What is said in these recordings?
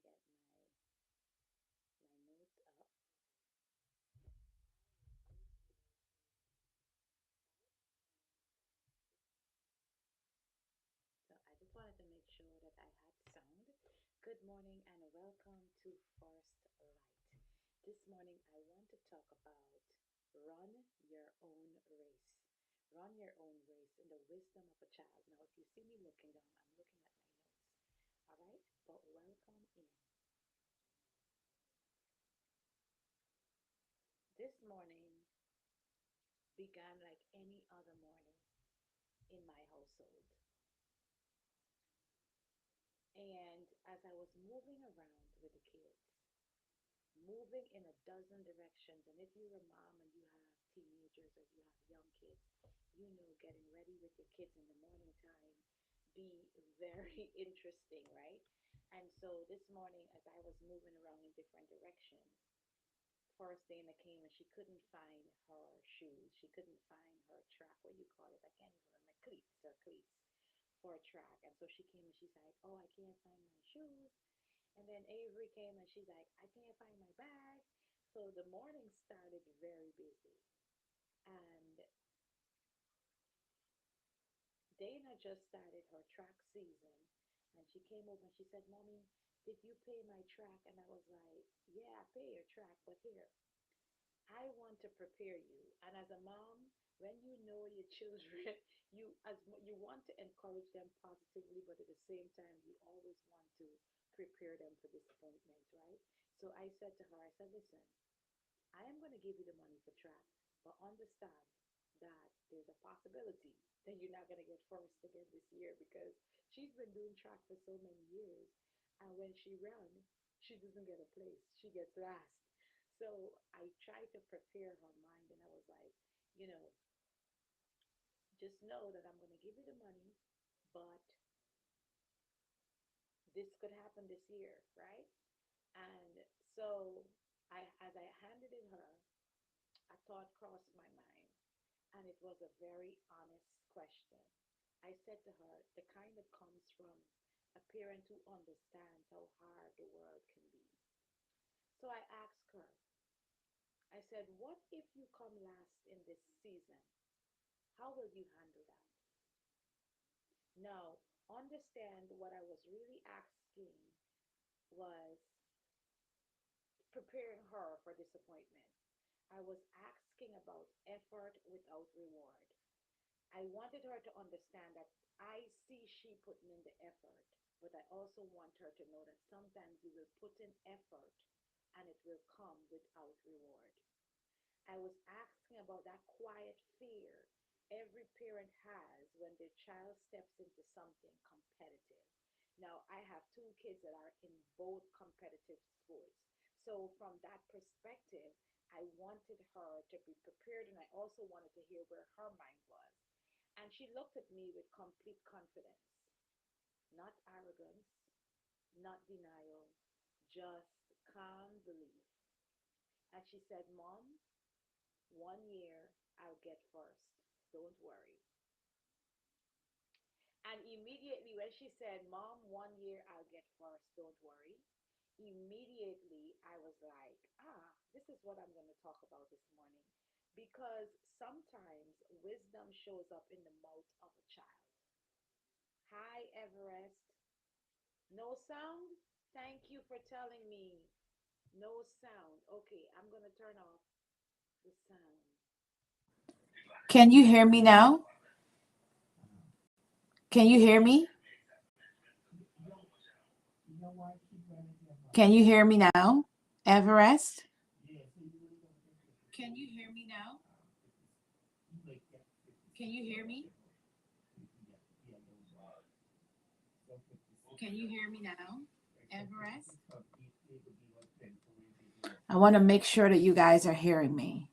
get my notes up. So I just wanted to make sure that I had sound. Good morning and welcome to First Light. This morning I want to talk about run your own race. Run your own race in the wisdom of a child. Now, if you see me looking down, I'm looking at my notes. All right, but welcome in. This morning began like any other morning in my household. And as I was moving around with the kids, moving in a dozen directions, and if you're a mom and you have teenagers or you have young kids, you know getting ready with your kids in the morning time be very interesting, right? And so this morning, as I was moving around in different directions, first Dana came and she couldn't find her shoes. She couldn't find her track. What do you call it? I can't even remember. Cleats or cleats for a track. And so she came and she's like, "Oh, I can't find my shoes." And then Avery came and she's like, "I can't find my bag." So the morning started very busy. And Dana just started her track season. And she came over and she said, "Mommy, did you pay my track?" And I was like, "Yeah, I pay your track, but here, I want to prepare you." And as a mom, when you know your children, you want to encourage them positively, but at the same time, you always want to prepare them for disappointment, right? So I said to her, I said, "Listen, I am going to give you the money for track, but understand that there's a possibility that you're not going to get first again this year because she's been doing track for so many years. And when she runs, she doesn't get a place, she gets last." So I tried to prepare her mind, and I was like, you know, just know that I'm going to give you the money, but this could happen this year, right? And so as I handed it her, a thought crossed my mind, and it was a very honest question. I said to her, the kind that comes from a parent who understands how hard the world can be. So I asked her, I said, "What if you come last in this season? How will you handle that?" Now, understand what I was really asking was preparing her for disappointment. I was asking about effort without reward. I wanted her to understand that I see she putting in the effort, but I also want her to know that sometimes you will put in effort and it will come without reward. I was asking about that quiet fear every parent has when their child steps into something competitive. Now, I have two kids that are in both competitive sports. So, from that perspective, I wanted her to be prepared, and I also wanted to hear where her mind was. And she looked at me with complete confidence, not arrogance, not denial, just calm belief. And she said, "Mom, 1 year I'll get first. Don't worry." And immediately when she said, "Mom, 1 year I'll get first, don't worry," immediately I was like, this is what I'm going to talk about this morning. Because sometimes wisdom shows up in the mouth of a child. Hi, Everest. No sound? Thank you for telling me. No sound. Okay, I'm going to turn off the sound. Can you hear me now? Can you hear me? Can you hear me now? Everest? Can you hear me now? Can you hear me? Can you hear me now? Everest? I want to make sure that you guys are hearing me.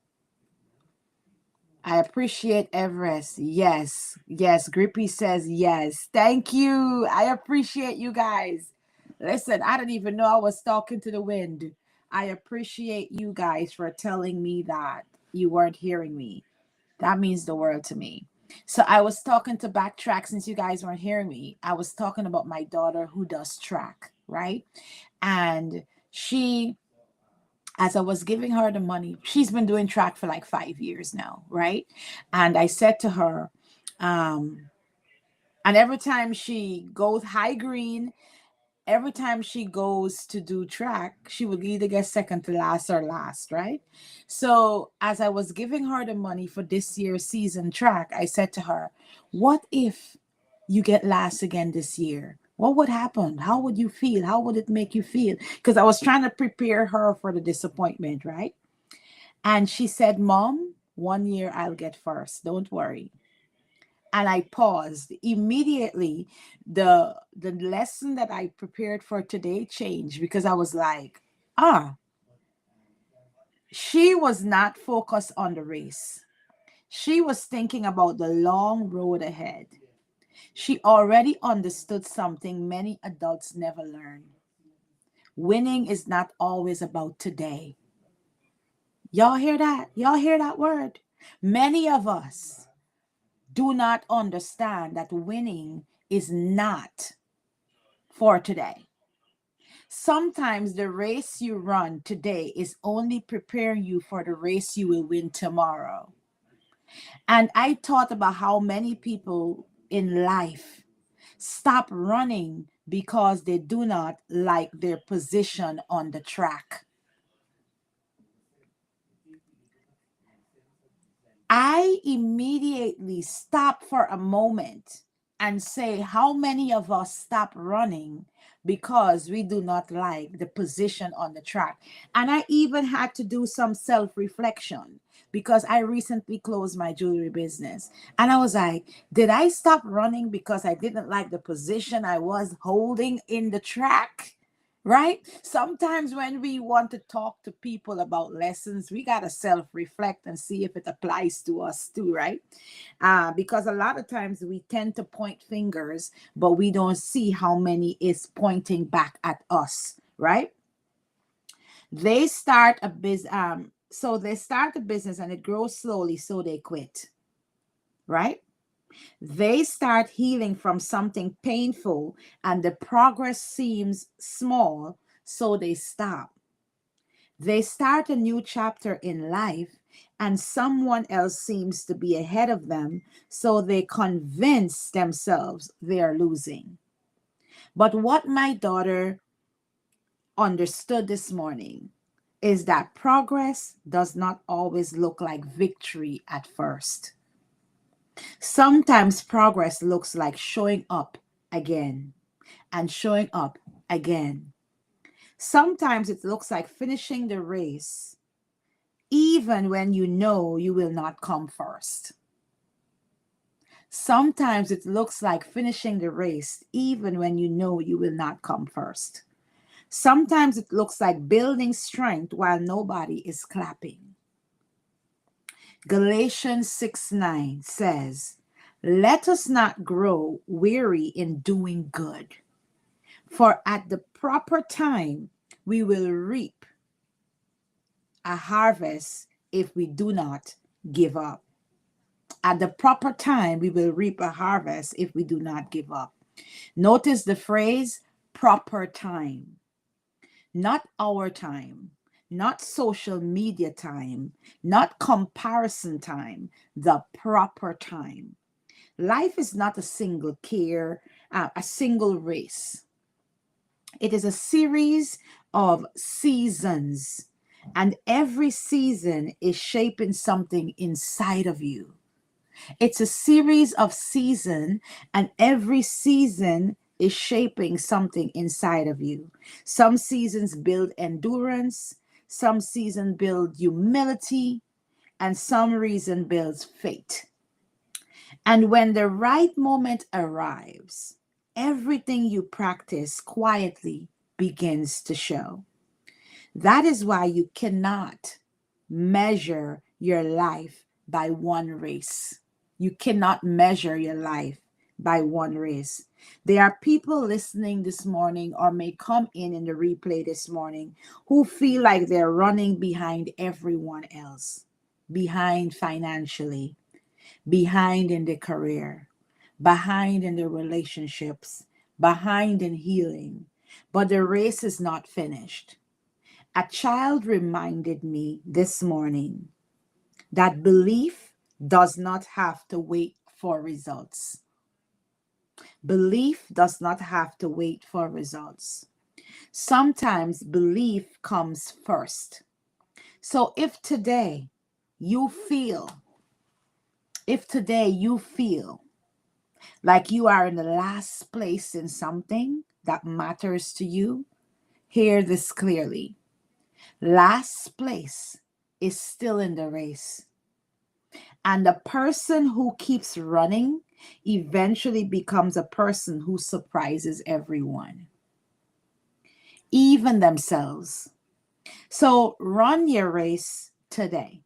I appreciate Everest. Yes. Yes. Grippy says yes. Thank you. I appreciate you guys. Listen, I didn't even know I was talking to the wind. I appreciate you guys for telling me that you weren't hearing me. That means the world to me. So I was talking to backtrack since you guys weren't hearing me. I was talking about my daughter who does track. right? And she, as I was giving her the money, she's been doing track for like 5 years now, right? And I said to her, um, and every time she goes high green, every time she goes to do track, she would either get second to last or last, right? So as I was giving her the money for this year's season track, I said to her, what if you get last again this year? What would happen? How would you feel? How would it make you feel? Because I was trying to prepare her for the disappointment, right? And she said, Mom, 1 year I'll get first. Don't worry. And I paused immediately. The lesson that I prepared for today changed because I was like, ah, she was not focused on the race. She was thinking about the long road ahead. She already understood something many adults never learn. Winning is not always about today. Y'all hear that? Y'all hear that word? Many of us do not understand that winning is not for today. Sometimes the race you run today is only preparing you for the race you will win tomorrow. And I thought about how many people in life stop running because they do not like their position on the track. I immediately stop for a moment and say, how many of us stop running because we do not like the position on the track? And I even had to do some self reflection because I recently closed my jewelry business. And I was like, did I stop running because I didn't like the position I was holding in the track? Right? Sometimes when we want to talk to people about lessons, we got to self reflect and see if it applies to us too, right? Because a lot of times we tend to point fingers, but we don't see how many is pointing back at us, right? They start a business, so they start a business and it grows slowly, so they quit, right? They start healing from something painful and the progress seems small, so they stop. They start a new chapter in life and someone else seems to be ahead of them, so they convince themselves they are losing. But what my daughter understood this morning is that progress does not always look like victory at first. Sometimes progress looks like showing up again and showing up again. Sometimes it looks like finishing the race even when you know you will not come first. Sometimes it looks like finishing the race even when you know you will not come first. Sometimes it looks like building strength while nobody is clapping. Galatians 6:9 says, let us not grow weary in doing good, for at the proper time we will reap a harvest if we do not give up. At the proper time, we will reap a harvest if we do not give up. Notice the phrase proper time, not our time, not social media time, not comparison time, the proper time. Life is not a single care, a single race. It is a series of seasons, and every season is shaping something inside of you. It's a series of season, and every season is shaping something inside of you. Some seasons build endurance, some season build humility, and some reason builds faith. And when the right moment arrives, everything you practice quietly begins to show. That is why you cannot measure your life by one race. You cannot measure your life by one race. There are people listening this morning or may come in the replay this morning who feel like they're running behind everyone else, behind financially, behind in their career, behind in their relationships, behind in healing. but the race is not finished. A child reminded me this morning that belief does not have to wait for results. Belief does not have to wait for results. Sometimes belief comes first. So you feel, if today you feel like you are in the last place in something that matters to you, hear this clearly. Last place is still in the race. And the person who keeps running eventually becomes a person who surprises everyone, even themselves. So run your race today.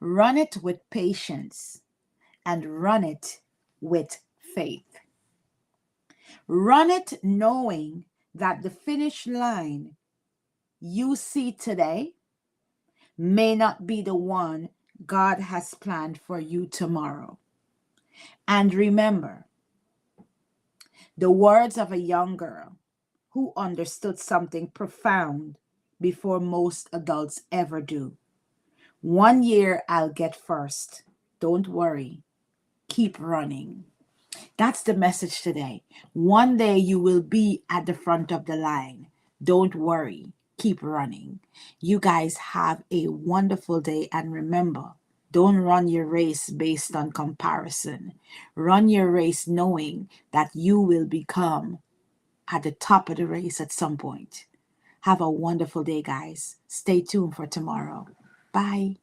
Run it with patience and run it with faith. Run it knowing that the finish line you see today may not be the one God has planned for you tomorrow. And remember the words of a young girl who understood something profound before most adults ever do. 1 year I'll get first. Don't worry. Keep running. That's the message today. One day you will be at the front of the line. Don't worry. Keep running. You guys have a wonderful day. And remember, don't run your race based on comparison. Run your race knowing that you will become at the top of the race at some point. Have a wonderful day, guys. Stay tuned for tomorrow. Bye.